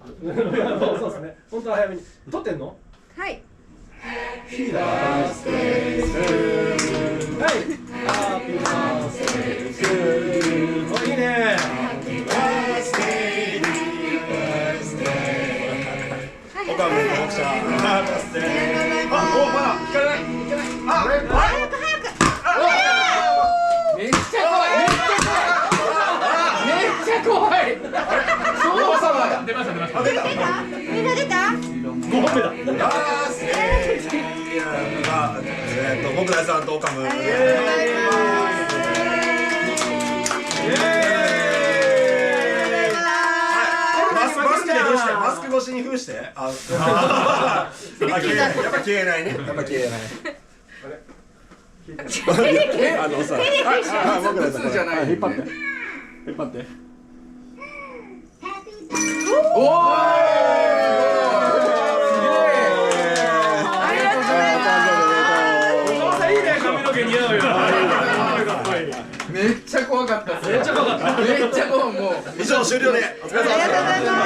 そうですね。本当は早めに。撮ってんの？はい。はい。ハッピーバースデー。いいね。岡部の奥さん。バースデー。あ、お、まだ引かれない。あ、早く。めっちゃ怖い。めっちゃ怖い。そうさま出ました。みんな出た？5本目だ。バースデー。僕らさんと岡部。ありがとうございます。マスク越しに封して。やっぱ消えないね。やっぱ消えない。あのさ、僕らさんじゃない。引っ張って。おお。めっちゃ怖かった。めっちゃ怖かった。めっちゃ怖い。もう以上終了でお疲れ様です。